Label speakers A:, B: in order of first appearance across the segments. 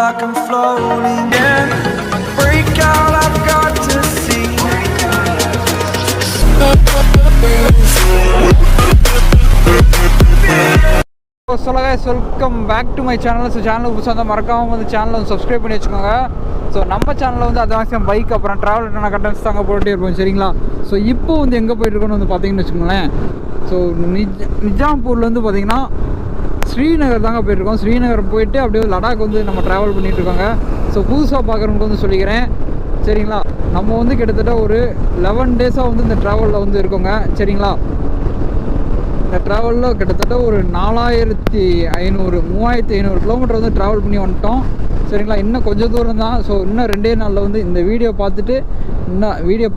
A: like I'm floating. Yeah, break out, I've got to see.
B: So guys, welcome back to my channel. So channel புதுசாக மறக்காமல் வந்து சேனலை வந்து subscribe பண்ணி வச்சுக்கோங்க. ஸோ நம்ம சேனலில் வந்து அது மேக்ஸிமம் பைக் அப்புறம் ட்ராவல் நான் கண்டென்ட்ஸ் தாங்க போட்டுகிட்டே இருப்போம், சரிங்களா? ஸோ இப்போ வந்து எங்கே போயிட்டுருக்கோன்னு வந்து பார்த்தீங்கன்னு வச்சுக்கோங்களேன். ஸோ நிஜாம்பூர்லேருந்து பார்த்தீங்கன்னா ஸ்ரீநகர் தாங்க போயிட்டுருக்கோம். ஸ்ரீநகர் போயிட்டு அப்படியே லடாக் வந்து நம்ம ட்ராவல் பண்ணிகிட்ருக்கோங்க. ஸோ புதுசாக பார்க்குறவங்களுக்கு வந்து சொல்லிக்கிறேன், சரிங்களா? நம்ம வந்து கிட்டத்தட்ட ஒரு 11 டேஸாக வந்து இந்த ட்ராவலில் வந்து இருக்கோங்க, சரிங்களா? இந்த ட்ராவலில் கிட்டத்தட்ட ஒரு 3500 கிலோமீட்டர் வந்து ட்ராவல் பண்ணி வந்துட்டோம், சரிங்களா? இன்னும் கொஞ்சம் தூரம் தான். ஸோ இன்னும் 2 நாளில் வந்து இந்த வீடியோ பார்த்துட்டு இன்னும் வீடியோ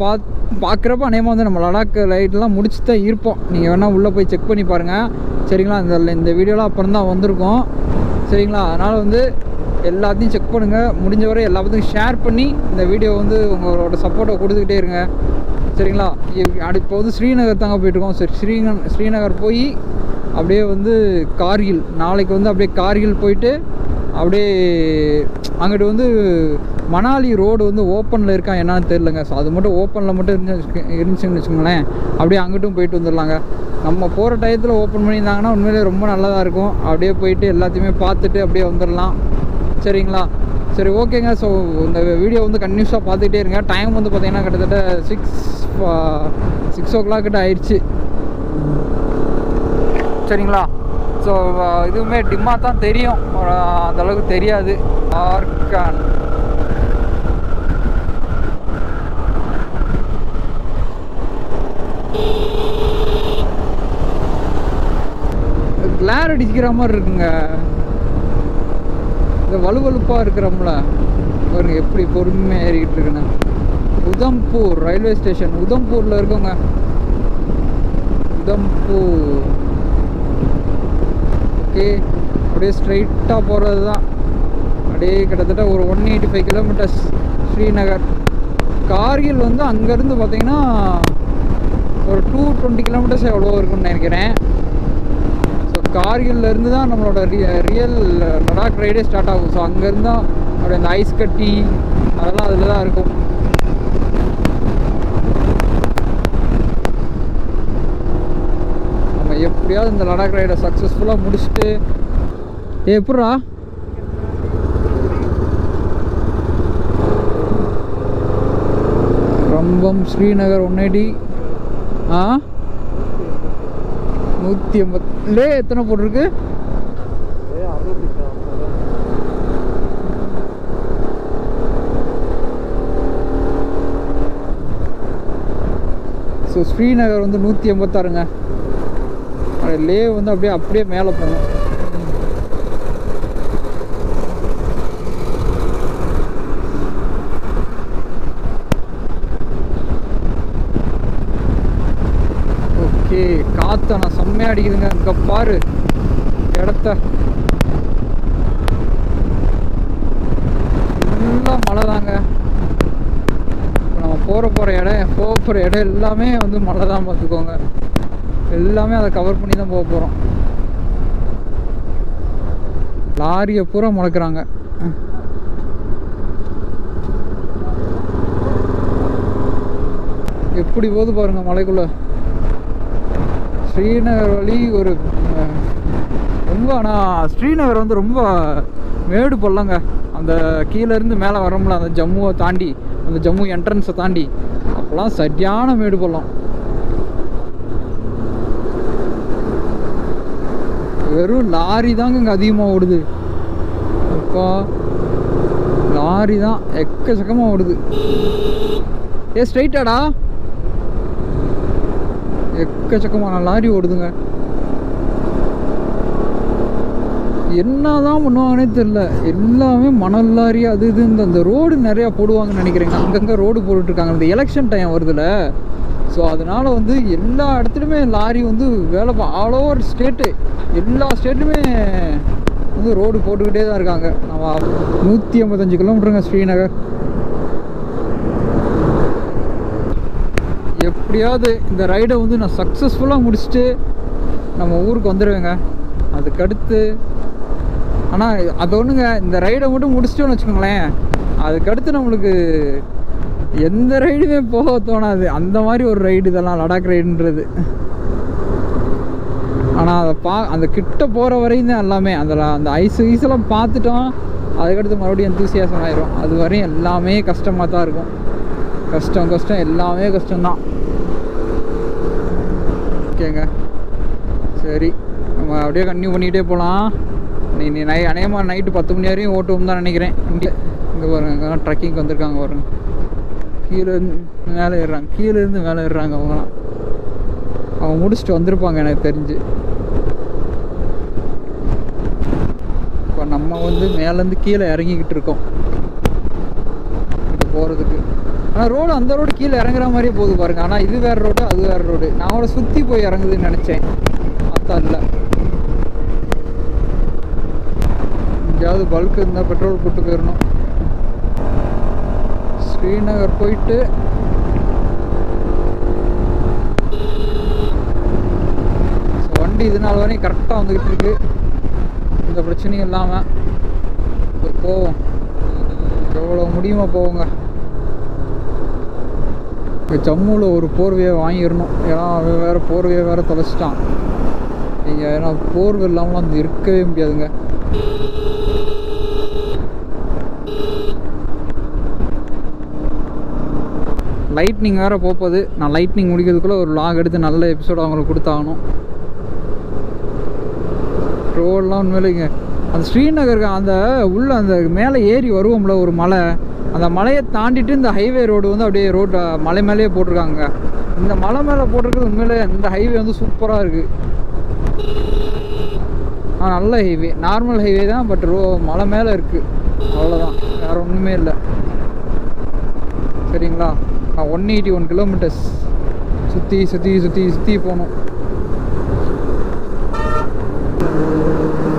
B: பார்க்குறப்ப அநேகமாக வந்து நம்ம லடாக் ரைடெலாம் முடிச்சு தான் இருப்போம். நீங்கள் வேணால் உள்ளே போய் செக் பண்ணி பாருங்கள், சரிங்களா? இந்த வீடியோலாம் அப்புறம் தான் வந்திருக்கோம், சரிங்களா? அதனால் வந்து எல்லாத்தையும் செக் பண்ணுங்கள். முடிஞ்ச வரை எல்லாத்தையும் ஷேர் பண்ணி இந்த வீடியோ வந்து உங்களோட சப்போர்ட்டை கொடுத்துக்கிட்டே இருங்க, சரிங்களா? இப்போ வந்து ஸ்ரீநகர் தாங்க போயிட்டுருக்கோம். சரி, ஸ்ரீநகர் போய் அப்படியே வந்து கார்கில், நாளைக்கு வந்து அப்படியே கார்கில் போயிட்டு அப்படியே அங்கிட்டு வந்து மணாலி ரோடு வந்து ஓப்பனில் இருக்கா என்னன்னு தெரிலங்க. ஸோ அது மட்டும் ஓப்பனில் மட்டும் இருந்துச்சுன்னு வச்சுக்கோங்களேன், அப்படியே அங்கிட்டும் போயிட்டு வந்துடலாங்க. நம்ம போகிற டயத்தில் ஓப்பன் பண்ணியிருந்தாங்கன்னா உண்மையிலே ரொம்ப நல்லதாக இருக்கும். அப்படியே போயிட்டு எல்லாத்தையுமே பார்த்துட்டு அப்படியே வந்துடலாம், சரிங்களா? சரி, ஓகேங்க. ஸோ இந்த வீடியோ வந்து கன்டினியூஸாக பார்த்துக்கிட்டே இருங்க. டைம் வந்து பார்த்திங்கன்னா கிட்டத்தட்ட 6 o'clock கிட்ட ஆயிடுச்சு, சரிங்களா? ஸோ இதுவுமே டிம்மாக தான் தெரியும், அந்தளவுக்கு தெரியாது. ஆர்கான் கிளார் அடிக்கிற மாதிரி இருக்குங்க. இந்த வலுவலுப்பாக இருக்கிறோம்ல பாருங்க, எப்படி பொறுமையாக ஏறிக்கிட்டு இருக்குன்னு. உதம்பூர் ரயில்வே ஸ்டேஷன், உதம்பூரில் இருக்கோங்க. உதம்பூர் ஓகே, அப்படியே ஸ்ட்ரைட்டாக போகிறது தான். அப்படியே கிட்டத்தட்ட ஒரு 185 கிலோமீட்டர்ஸ் ஸ்ரீநகர். கார்கில் வந்து அங்கேருந்து பார்த்திங்கன்னா ஒரு 220 கிலோமீட்டர்ஸ் எவ்வளோ இருக்குன்னு நினைக்கிறேன். ஸோ கார்கில்லேருந்து தான் நம்மளோட ரியல் லடாக் ரைடே ஸ்டார்ட் ஆகும். ஸோ அங்கேருந்து தான் அப்படியே அந்த ஐஸ் கட்டி அதெல்லாம் அதில் தான் இருக்கும். நம்ம எப்படியாவது இந்த லடாக் ரைடை சக்ஸஸ்ஃபுல்லாக முடிச்சுட்டு எப்பட்றா ரம்பம் ஸ்ரீநகர் 180 180 எத்தனை போட்டிருக்கு? ஸோ ஸ்ரீநகர் வந்து 186ங்க. லே வந்து அப்படியே மேலே போகணும். ஓகே, காற்று ஆனால் செம்மையாக அடிக்குதுங்க. இங்கே பாரு இடத்த, ஃபுல்லாக மழை தாங்க. இப்போ நம்ம போகிற இடம் எல்லாமே வந்து மழை தான், பார்த்துக்கோங்க. எல்லாமே அதை கவர் பண்ணி தான் போக போகிறோம். லாரியை பூரா முளைக்கிறாங்க. எப்படி போகுது பாருங்க மலைக்குள்ள. ஸ்ரீநகர் வழி ஒரு ரொம்ப, ஆனால் ஸ்ரீநகர் வந்து ரொம்ப மேடு பள்ளங்க. அந்த கீழேருந்து மேலே வரோம்ல, அந்த ஜம்முவை தாண்டி, அந்த ஜம்மு என்ட்ரன்ஸை தாண்டி அப்போலாம் சரியான மேடு பள்ளம். வெறும் லாரி தாங்க இங்கே அதிகமாக ஓடுது. இப்போ லாரி தான் எக்கச்சக்கமாக ஓடுது. ஸ்ட்ரைட்டாடா எக்கச்சக்கமான லாரி ஓடுதுங்க. என்ன தான் பண்ணுவாங்கன்னே தெரில. எல்லாமே மணல் லாரி அது இது. இந்த ரோடு நிறையா போடுவாங்கன்னு நினைக்கிறேங்க. அங்கங்கே ரோடு போட்டுட்ருக்காங்க. இந்த எலெக்ஷன் டைம் வருதுல்ல, ஸோ அதனால் வந்து எல்லா இடத்துலையுமே லாரி வந்து வேலை ஆல் ஓவர் ஸ்டேட்டு, எல்லா ஸ்டேட்லையுமே வந்து ரோடு போட்டுக்கிட்டே தான் இருக்காங்க. நம்ம 185 கிலோமீட்டருங்க ஸ்ரீநகர். எப்படியாவது இந்த ரைடை வந்து நான் சக்ஸஸ்ஃபுல்லாக முடிச்சுட்டு நம்ம ஊருக்கு வந்துடுவேங்க. அதுக்கடுத்து ஆனால் அது ஒன்றுங்க, இந்த ரைடை மட்டும் முடிச்சிட்டோன்னு வச்சுக்கோங்களேன், அதுக்கடுத்து நம்மளுக்கு எந்த ரைடுமே போக தோணாது. அந்த மாதிரி ஒரு ரைடு இதெல்லாம், லடாக் ரைடுன்றது. ஆனால் அதை அந்த கிட்ட போகிற வரையும் தான் எல்லாமே. அந்த ஐஸெல்லாம் பார்த்துட்டோம், அதுக்கடுத்து மறுபடியும் எந்தூசியாசம் ஆயிரும். அது வரையும் எல்லாமே கஷ்டமாக தான் இருக்கும். கஷ்டம் எல்லாமே கஷ்டம்தான். ஓகேங்க, சரி, நம்ம அப்படியே கன்டினியூ பண்ணிகிட்டே போகலாம். நீ அநேகமாக நைட்டு 10 மணி வரையும் ஓட்டுவோம் தான் நினைக்கிறேன். இங்கே பாருங்க, ட்ரக்கிங் வந்திருக்காங்க பாருங்க. கீழேருந்து மேலே ஏறுறாங்க அவங்களாம். அவங்க முடிச்சுட்டு வந்திருப்பாங்க எனக்கு தெரிஞ்சு. இப்போ நம்ம வந்து மேலேருந்து கீழே இறங்கிக்கிட்டு இருக்கோம் போகிறதுக்கு. ஆனால் ரோடு, அந்த ரோடு கீழே இறங்குற மாதிரியே போகுது பாருங்க. ஆனால் இது வேறு ரோடு, அது வேறு ரோடு. நான் அவரை சுற்றி போய் இறங்குதுன்னு நினச்சேன், பார்த்தா இல்லை. எங்கேயாவது பல்க் இருந்தால் பெட்ரோல் போட்டு போயிடணும். ஸ்ரீநகர் போயிட்டு வண்டி இது நாள் வரையும் கரெக்டாக வந்துக்கிட்டு இருக்கு, எந்த பிரச்சனையும் இல்லாமல். போவோம், எவ்வளோ முடியுமா போவோங்க. இப்போ ஜம்முவில் ஒரு போர்வையை வாங்கிடணும். ஏன்னா அவன் வேறு போர்வையை வேறு தொலைச்சிட்டான். நீங்கள் ஏன்னா போர்வை இல்லாமல் வந்து இருக்கவே முடியாதுங்க. லைட்னிங் வேறு போகுது. நான் லைட்னிங் முடிக்கிறதுக்குள்ளே ஒரு லாக் எடுத்து நல்ல எபிசோடு அவங்களுக்கு கொடுத்தாகணும். ரோடெலாம் உண்மையிலேங்க, அந்த ஸ்ரீநகருக்கு அந்த உள்ள அந்த மேலே ஏறி வருவோம்ல ஒரு மலை, அந்த மலையை தாண்டிட்டு இந்த ஹைவே ரோடு வந்து அப்படியே மலை மேலேயே போட்டிருக்காங்க. இந்த மலை மேலே போட்டிருக்கிறது உண்மையிலே இந்த ஹைவே வந்து சூப்பராக இருக்குது. நல்ல ஹைவே, நார்மல் ஹைவே தான், பட் மலை மேலே இருக்குது, அவ்வளோதான், வேறு ஒன்றுமே இல்லை. சரிங்களா, 181 கிலோமீட்டர்ஸ் சுற்றி போகணும்.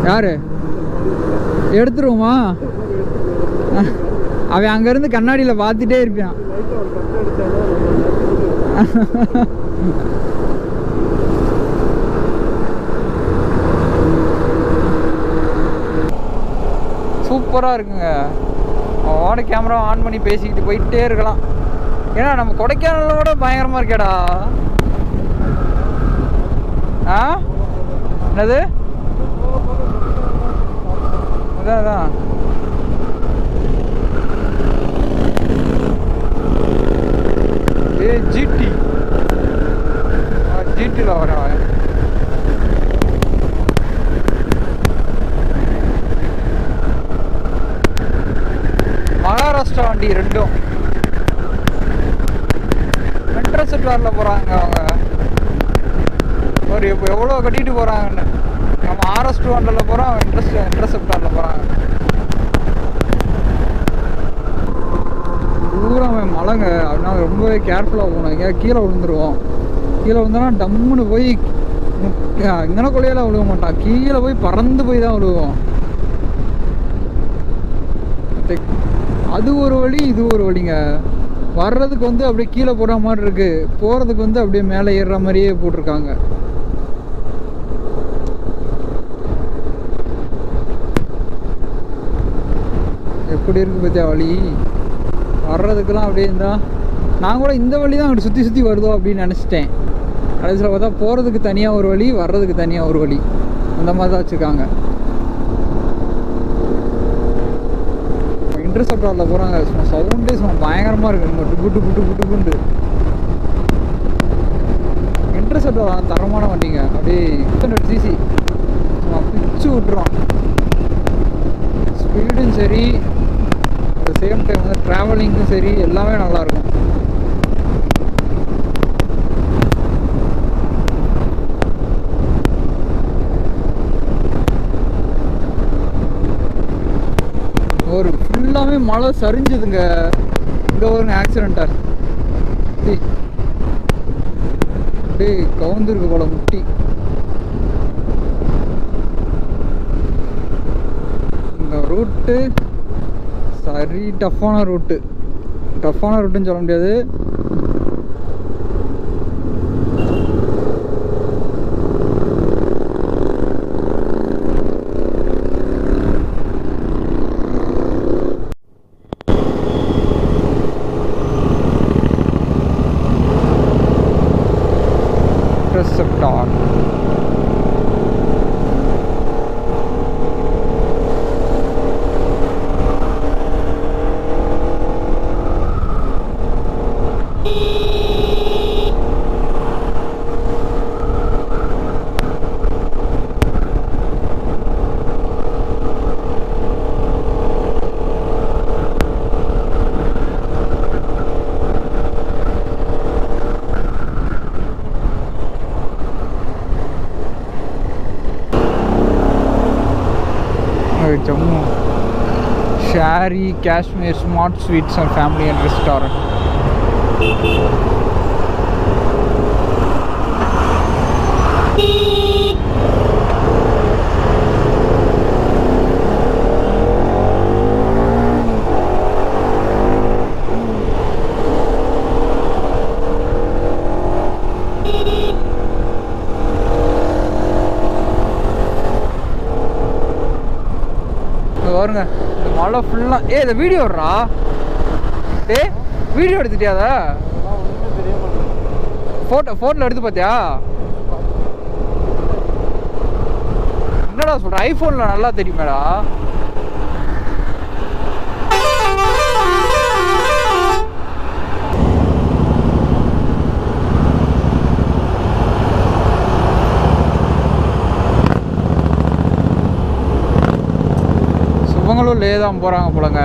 B: யார் எடுத்துருவோமா? அவன் அங்கேருந்து கண்ணாடியில் பார்த்துட்டே இருப்பான். சூப்பராக இருக்குங்க. அவனோட கேமரா ஆன் பண்ணி பேசிக்கிட்டு போயிட்டே இருக்கலாம். ஏன்னா நம்ம கொடைக்கானலோட பயங்கரமாக இருக்கேடா. என்னது? அதான் ஜிடியில் வரேன். மகாராஷ்டிரா வண்டி ரெண்டும் இன்டர்செப்டாரில் போகிறாங்க. அவங்க ஒரு இப்போ எவ்வளோ கட்டிட்டு போகிறாங்கன்னு. நம்ம RS 200 போகிறோம், அவன் இன்டர்செப்டாரில் போகிறாங்க. தூரம் மலைங்க, அதனால ரொம்பவே கேர்ஃபுல்லாக போகணும். எங்கேயா கீழே விழுந்துருவோம். கீழே விழுந்தோன்னா டம்முன்னு போய் இங்கன கொள்ளையெல்லாம் விழுக மாட்டான், கீழே போய் பறந்து போய் தான் விழுவோம். அது ஒரு வழி, இது ஒரு வழிங்க. வர்றதுக்கு வந்து அப்படியே கீழே போடுற மாதிரி இருக்கு, போகிறதுக்கு வந்து அப்படியே மேலே ஏறுற மாதிரியே போட்டிருக்காங்க. எப்படி இருக்கு பத்தியா வழி? வர்றதுக்கெல்லாம் அப்படியே இருந்தால் நான் கூட இந்த வழி தான் அங்கிட்டு சுற்றி வருதோ அப்படின்னு நினச்சிட்டேன். கடைசியில் பார்த்தா போகிறதுக்கு தனியாக ஒரு வழி, வர்றதுக்கு தனியாக ஒரு வழி, அந்த மாதிரி தான் வச்சுருக்காங்க. இன்டர்செப்டாரில் போகிறாங்க, சும்மா சவுண்டே சும்மா பயங்கரமாக இருக்குது. நம்ம டுபுண்டு இன்டர்செப்டார் தரமான வண்டிங்க. அப்படியே 200 cc சும்மா பிச்சு விட்டுறோம். ஸ்பீடும் சரி, அட் சேம் டைம் வந்து ட்ராவலிங்கும் சரி, எல்லாமே நல்லாயிருக்கும். ஒரு ஃபுல்லாமே மழை சரிஞ்சுதுங்க. இங்கே ஒரு ஆக்சிடென்ட்டாக அப்படியே கவுந்துருக்கு போல முட்டி. இந்த ரூட்டு சரி டஃப்பான ரூட்டுன்னு சொல்ல முடியாது. ஜம்மு ஷாரி Kashmir smart sweets and family and restaurant. பாருங்க இந்த மழை ஃபுல்லாக. இந்த வீடியோ விட்றா. வீடியோ எடுத்துட்டியா? அதை ஃபோட்டோவில் எடுத்து பார்த்தியா? என்னடா சொல்கிற? ஐஃபோனில் நல்லா தெரியுமேடா. இவங்களும் லே தான் போகிறாங்க போலங்க.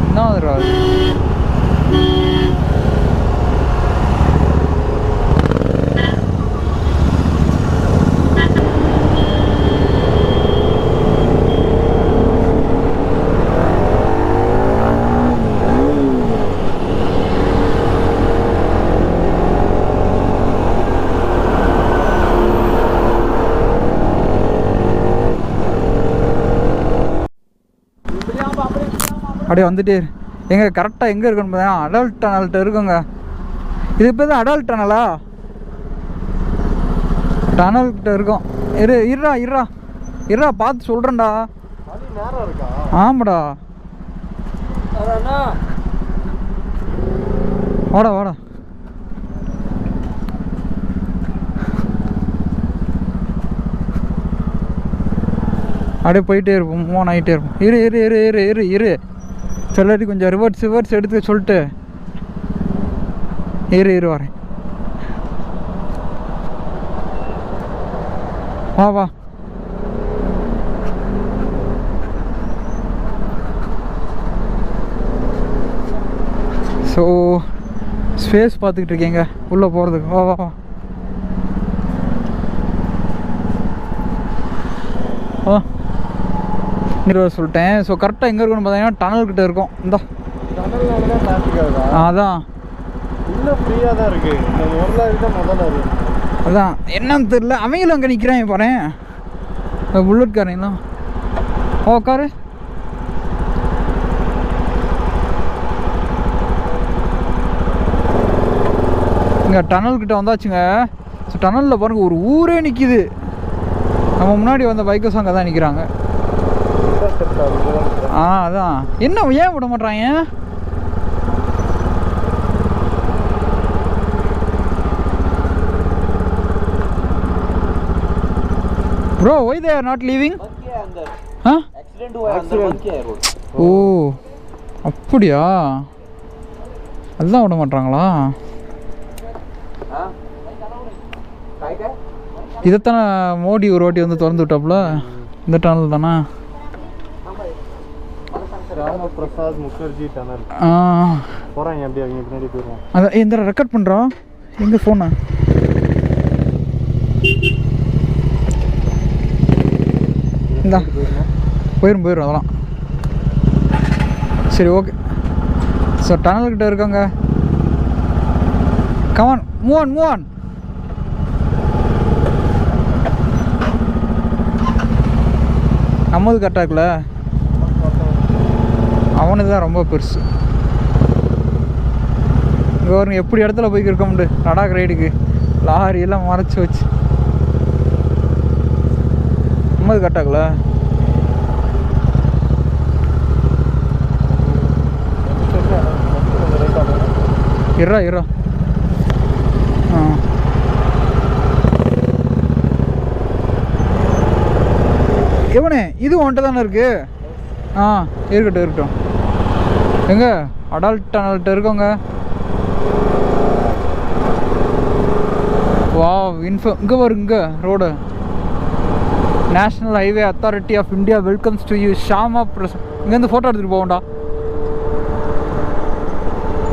B: என்ன ஆகுது? அப்படியே வந்துட்டே எங்கே கரெக்டாக எங்கே இருக்குன்னு பார்த்தீங்கன்னா அடல்ட் டனல்கிட்ட இருக்குங்க. இது இப்போ தான் அடல்ட் டனலா? டனல்கிட்ட இருக்கும். இருடா பார்த்து சொல்கிறேன்டா. ஆமாடா. வாடா அப்படியே போயிட்டே இருப்போம். மூவ் ஆகிட்டே இருப்போம். இரு சொல்லாட்டி கொஞ்சம் ரிவர்ஸ் எடுத்து சொல்லிட்டு இரு வரேன். வா ஸோ ஸ்பேஸ் பார்த்துக்கிட்டு இருக்கீங்க உள்ளே போகிறதுக்கு. வா சொல்லிட்டேன். ஸோ கரெக்டாக எங்கே இருக்குன்னு பார்த்தீங்கன்னா டனல்கிட்ட இருக்கும். இந்த அதான்
C: இன்னும் ஃப்ரீயாக தான் இருக்குது.
B: அதான் என்னன்னு தெரியல. அவங்களும் அங்கே நிற்கிறாங்க பாரு. புல்லட் காரங்களாம். காரு இங்கே டனல்கிட்ட வந்தாச்சுங்க. ஸோ டனலில் பாருங்கள் ஒரு ஊரே நிற்கிது. நம்ம முன்னாடி வந்த பைக்கர்ஸ் அங்கே தான் நிற்கிறாங்க. அதான் என்ன ஏன் விட மாட்டாங்க? Bro why they are not leaving? ஓ அப்படியா? அதுதான் விட மாட்டாங்களா? இதைத்தானே மோடி ஒரு வாட்டி வந்து திறந்து விட்டாப்புல. இந்த டனல் தானே?
C: ராமபிரசாத் முகர்ஜி டனல். போகிறாங்க எப்படி அவங்க பின்னாடி போயிடுவோம்.
B: அதான் இந்த ரெக்கார்ட் பண்ணுறோம். எங்கே ஃபோனை? இந்தா போயிடும் அதெல்லாம். சரி ஓகே. ஸோ டனல்கிட்ட இருக்காங்க. Come on move on. நம்மது கரெக்டாக இருக்குல்ல? அவனுக்கு தான் ரொம்ப பெருசு. இங்கே வருங்க எப்படி இடத்துல போய் இருக்க முடியும். லடாக் ரைடுக்கு லாரி எல்லாம் மறைச்சி வச்சு. நம்மது கரெக்டாகல? இரா எவனே இது ஒன்ட்ட தானே இருக்கு. இருக்கட்டும். எங்க அடல்ட் டனல்கிட்ட இருக்கோங்க. வா இங்கே வருங்க road. National highway authority of India welcomes to you Shama Prasad. இங்கேருந்து ஃபோட்டோ எடுத்துகிட்டு போவோம்டா.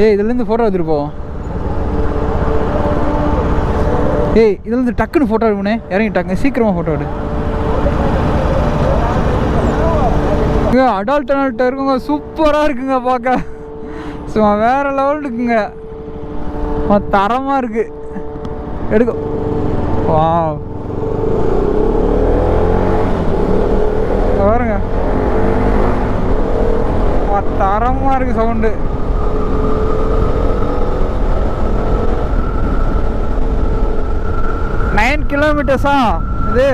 B: ஏய் இதுலேருந்து ஃபோட்டோ எடுத்துகிட்டு போவோம். ஏய் இதுலேருந்து டக்குன்னு ஃபோட்டோ எடுக்கணே, இறங்கி டக்குன்னு சீக்கிரமாக ஃபோட்டோ எடு. இங்கே அடால்ட் டனல்ட்ட இருக்குங்க, சூப்பராக இருக்குங்க பார்க்க. சும்மா வேறு லெவல் இருக்குங்க, தரமாக இருக்குது. எடுக்க வா பாருங்க, தரமாக இருக்குது சவுண்டு. நைன் கிலோமீட்டர்ஸா இது?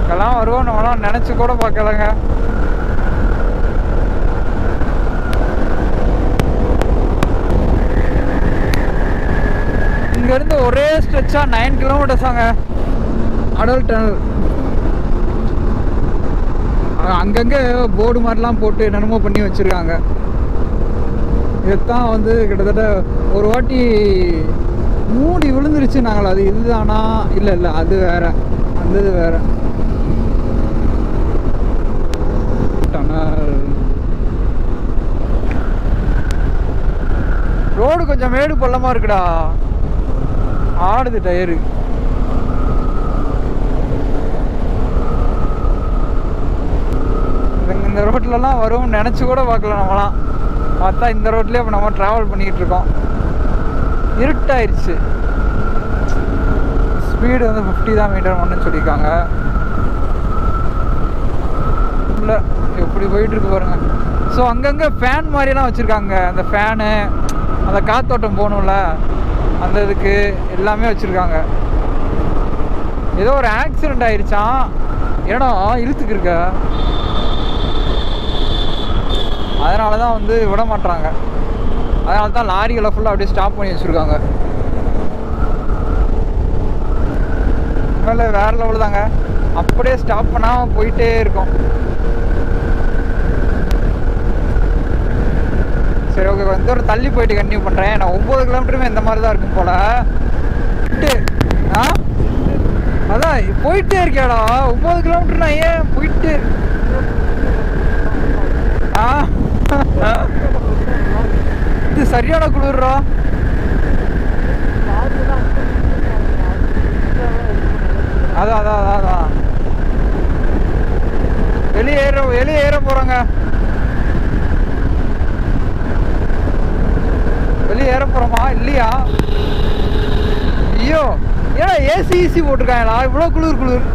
B: இதெல்லாம் வருவோம் நம்மளாம் நினச்சி கூட பார்க்கலங்க. இங்கேருந்து ஒரே ஸ்ட்ரெச்சாக 9 கிலோமீட்டர்ஸாங்க அடல்ட் டனல். அங்கங்கே போர்டு மாதிரிலாம் போட்டு என்னென்னமோ பண்ணி வச்சுருக்காங்க. இதுதான் வந்து கிட்டத்தட்ட ஒரு வாட்டி மூடி விழுந்துருச்சு நாங்கள். அது இதுதானா? இல்லை இல்லை, அது வேற, அந்த இது வேற. ரோடு கொஞ்சம் மேடு பள்ளமாக இருக்குடா, ஆடுது டயரு. இந்த ரோட்லலாம் வரும் நினச்சி கூட பார்க்கல நம்மளாம். பார்த்தா இந்த ரோட்லேயே இப்போ நம்ம ட்ராவல் பண்ணிக்கிட்டு இருக்கோம். இருட்டாயிருச்சு. ஸ்பீடு வந்து 50 தான் மீட்டர் ஒன்றுன்னு சொல்லியிருக்காங்க. இல்லை எப்படி போயிட்டுருக்கு பாருங்க. ஸோ அங்கங்கே ஃபேன் மாதிரிலாம் வச்சுருக்காங்க. அந்த ஃபேனு, அந்த காத்தோட்டம் போகணும்ல, அந்த இதுக்கு எல்லாமே வச்சுருக்காங்க. ஏதோ ஒரு ஆக்சிடெண்ட் ஆயிடுச்சான். ஏன்னா இழுத்துக்கு இருக்க, அதனால தான் வந்து விட மாட்டுறாங்க. அதனால தான் லாரிகளை ஃபுல்லாக அப்படியே ஸ்டாப் பண்ணி வச்சுருக்காங்க. மேலே வேறு லெவல் தாங்க, அப்படியே ஸ்டாப் பண்ணாமல் போயிட்டே இருக்கும். சரி ஓகே, கொஞ்சம் தூரம் தள்ளி போயிட்டு கண்டினியூ பண்ணுறேன். நான் 9 கிலோமீட்டருமே இந்த மாதிரி தான் இருக்கும் போல். அதான் போயிட்டே இருக்கியாடா 9 கிலோமீட்டர்னா? ஏன் போயிட்டு இது சரியான குளிர்றா. அதான் அதான் அதான் அதான் வெளியே ஏற போகிறாங்க. வெளியே ஏற போகிறோமா இல்லையா? ஐயோ ஏன்னா ஏசி போட்டிருக்காங்களா? இவ்வளோ குளிர்.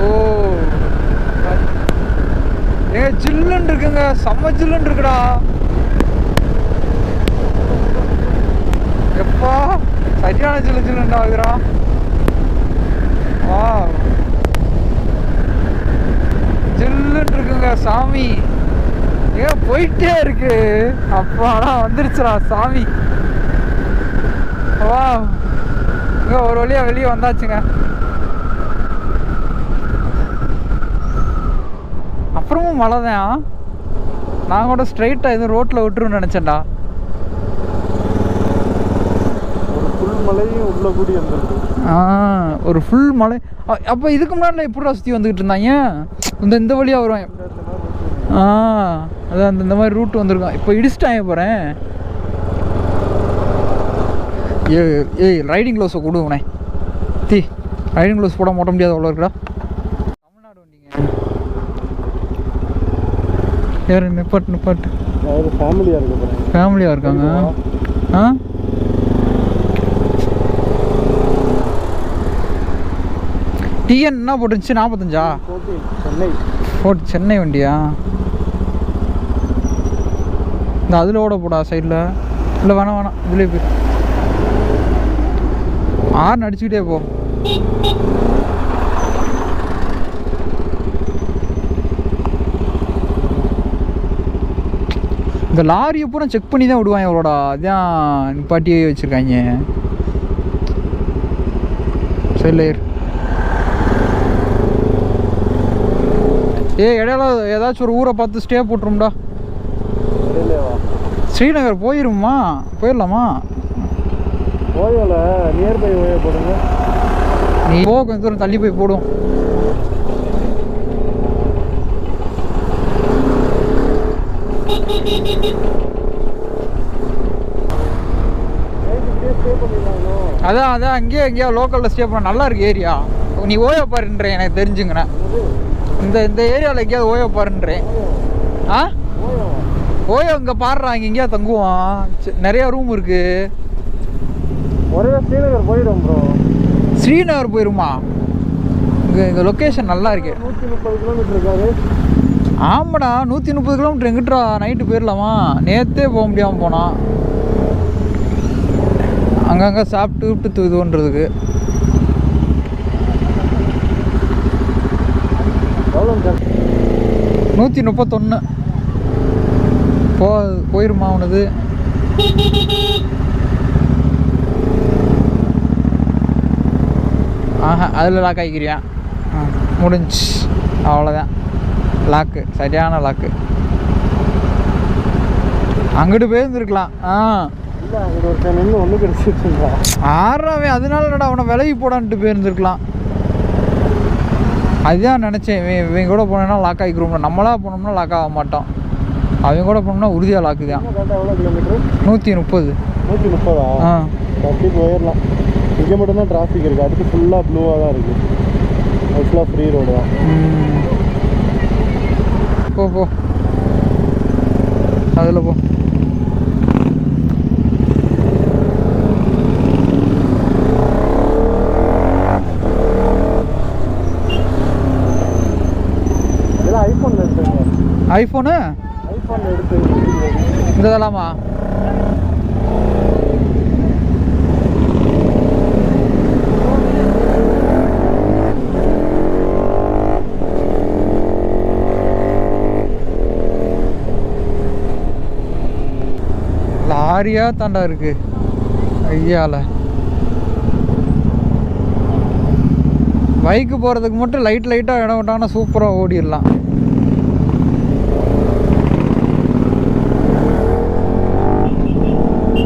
B: ஓ ஏங்க ஜில்லுன்னு இருக்குங்க, செம்ம ஜில்லுன்னு இருக்குடா. எப்பா சரியான ஜில்லுண்டா ஆகுறா. வா ஜில்லுன்னு இருக்குங்க சாமி. ஏன் போயிட்டே இருக்கு. அப்பாடா வந்துருச்சுடா சாமி. வா இங்கே ஒரு வழியாக வெளியே வந்தாச்சுங்க. அப்புறமும் மழை தான். நான் கூட ஸ்ட்ரைட்டாக எதுவும் ரோட்டில் விட்டுருன்னு நினச்சேன்டா.
C: ஃபுல் மழையும் உள்ள கூடி வந்துருக்கு.
B: ஒரு ஃபுல் மழை. அப்போ இதுக்கு முன்னாடி எப்படி சுற்றி வந்துக்கிட்டு இருந்தாங்க? இந்த வழியாக வருவேன். அதான் இந்த மாதிரி ரூட் வந்துருக்கான். இப்போ இடிச்சிட்டாங்க போகிறேன். ஏய் ரைடிங் க்ளவுஸை கொடுங்கண்ணே. ரைடிங் க்ளவுஸ் போட மாட்ட முடியாது, அவ்வளோ இருக்குடா. தமிழ்நாடு வண்டிங்க. யார் நிப்பாட்டு ஃபேமிலியாக இருக்காங்க. டிஎன் என்ன போட்டுருந்துச்சு? 45 சென்னை வண்டியா? இந்த அதில் ஓட போடா சைடில். இல்லை வேணாம் இதுலேயே போய் ஆர்ன் அடிச்சுக்கிட்டே போ. இந்த லாரியை பூரா செக் பண்ணி தான் விடுவாங்க அவளோட. அதான் நிப்பாட்டியே வச்சுருக்காங்க. சரி இடையில ஏதாச்சும் ஒரு ஊரை பார்த்து ஸ்டே போட்டுரும்டா. ஸ்ரீநகர் போயிடலாமா?
C: போயிடல, நியர்பை போடுங்க.
B: நீ போ, கொஞ்சம் தூரம் தள்ளி போய் போடுவோம். அதான் அதான் அங்கேயே எங்கேயா லோக்கலில் ஸ்டே பண்ண நல்லா இருக்கு ஏரியா. நீ ஓயோ பாருன்றேன், எனக்கு தெரிஞ்சுங்கண்ணா. இந்த ஏரியாவில் எங்கேயாவது ஓயோ பாருன்றேன். ஆ ஓயோ இங்கே பாடுறான், இங்கே எங்கேயா தங்குவான். நிறையா ரூம் இருக்கு.
C: ஒரே ஸ்ரீநகர் போயிடும் ப்ரோ.
B: ஸ்ரீநகர் போயிருமா? இங்கே லொக்கேஷன் நல்லா இருக்கு.
C: 130 கிலோமீட்டர் இருக்காது.
B: ஆமாடா, 130 கிலோமீட்டர் எங்கிட்டா நைட்டு போயிடலாமா? நேற்றே போக முடியாமல் போனான். அங்கங்கே சாப்பிட்டு இது பண்ணுறதுக்கு.
C: எவ்வளோ சார்?
B: 131 போயிருமா உனது? ஆஹா, அதில் லாக் ஆகிக்கிறியா? முடிஞ்சு, அவ்வளோதான். லாக்கு, சரியான லாக்கு. அங்கிட்டு போயிருந்துருக்கலாம்.
C: இல்லை, அங்கே ஒரு நின்று ஒன்று கிடச்சிருச்சுங்களா?
B: ஆறாவே அதனால என்னடா அவனை விலகி போடான்ட்டு போயிருந்துருக்கலாம். அதுதான் நினச்சேன். இவங்க கூட போனோம்னா லாக் ஆகிக்கிறோம்ல. நம்மளா போனோம்னா லாக் ஆக மாட்டோம். அவங்க கூட போனோம்னா உறுதியாக லாக்கு தான்.
C: எவ்வளோ கிலோமீட்டர்?
B: 130.
C: 130? கட்டி போயிடலாம். இங்கே மட்டும்தான் டிராஃபிக் இருக்குது. அதுக்கு ஃபுல்லாக ப்ளூவாக தான் இருக்குது. அது ஃபுல்லாக ஃப்ரீ ரோடு தான்.
B: போ அதில் போ.
C: இதெல்லாம் ஐஃபோனில் எடுத்துங்க.
B: ஐஃபோனு
C: எடுத்து
B: இந்த இதெல்லாமா? லாரியா தாண்டா இருக்கு ஐயால. பைக்கு போகிறதுக்கு மட்டும் லைட்டாக இடம் விட்டாங்கன்னா சூப்பராக ஓடிடலாம்.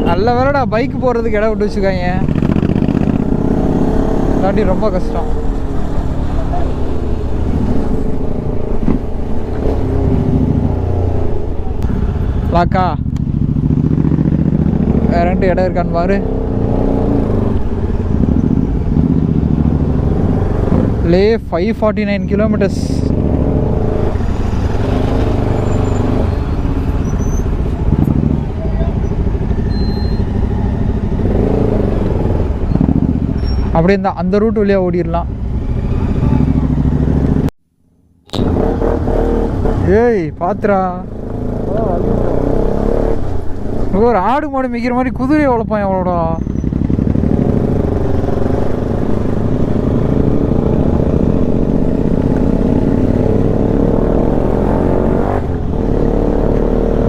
B: நல்ல வேலைடா பைக்கு போகிறதுக்கு இடம் விட்டு வச்சுக்காங்க, இல்லாட்டி ரொம்ப கஷ்டம். லாக்கா வேற இடம் இருக்கான்னு பாரு. லே 549 கிலோமீட்டர்ஸ். அப்படி இருந்தால் அந்த ரூட் வழியாக ஓடிடலாம். ஏய் பாத்துரா, ஒரு ஆடு மாடு மிக்கிற மாதிரி குதிரையை வளர்ப்பான் எவ்வளோடா.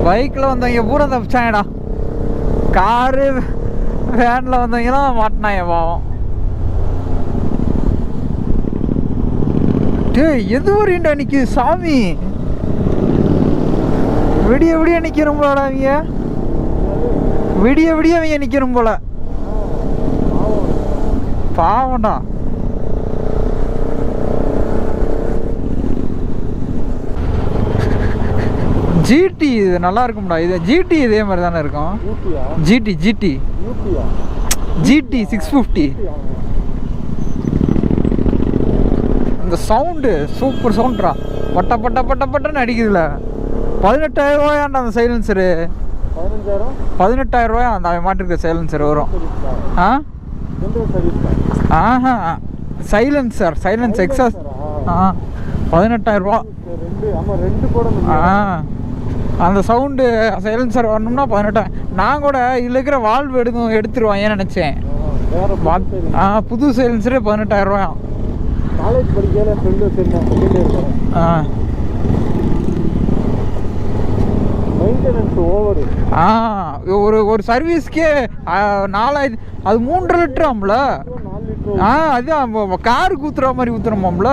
B: பைக்கில் வந்தவங்க பூரா தப்பிச்சாங்கடா. காரு வேனில் வந்தவங்கலாம் மாட்டினாங்க பாவம். டேய் எது வரையண்டா நிற்கிது சாமி? விடிய நிற்கிறோம் போலடா அவங்க. விடிய அவங்க நிற்கிறோம் போல. பாவம்டா. ஜிடி இது நல்லா இருக்கும்டா. இது ஜிடி இதே மாதிரி தானே இருக்கும். ஜிடி 650. இந்த சவுண்டு சூப்பர் சவுண்ட்ரா. பட்டன்னு அடிக்குதுல. 18,000 ரூபாயாண்டா அந்த சைலன்சரு. 18,000 ரூபாயா அந்த அவன் மாட்டிருக்க சைலன்சர் வரும். ஆஹா சைலன்ஸ் எக்ஸாஸ். 18,000 ரூபா. அந்த சவுண்டு சைலன்சர் வரணும்னா 18,000. நான் கூட இதில் இருக்கிற வால்வு எடுத்துருவான் நினச்சேன். புது சைலன்சரே 18,000 ரூபாயா.
C: காலேஜ் படிக்கல ஃப்ரெண்டு வச்சிருந்தேன். Maintenance over.
B: ஒரு சர்வீஸ்க்கே 4,000. அது 3.5 லிட்டராம்ல. 4 லிட்டர். அதுதான் காருக்கு ஊத்துற மாதிரி ஊத்துறோமாம்ல.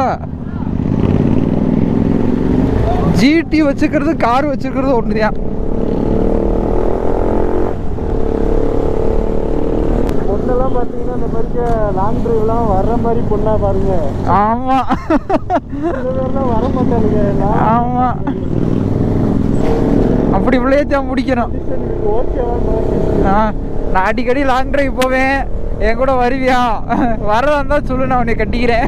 B: ஜிடி வச்சுக்கிறது கார் வச்சுக்கிறது ஒன்றுதான்.
C: ஒன்னெல்லாம் பார்த்தீங்கன்னா அந்த மாதிரி லாங் டிரைவ்லாம் வர்ற மாதிரி பொண்ணா பாருங்க.
B: ஆமாம்
C: சில பேர்லாம் வர மாட்டானுங்க.
B: ஆமாம் அப்படி பிள்ளையத்தான் முடிக்கணும்.
C: ஓகேவா?
B: நான் அடிக்கடி லாங் டிரைவ் போவேன், என் கூட வருவியா? வரதா இருந்தால் சொல்லு, நான் உன்னை கட்டிக்கிறேன்.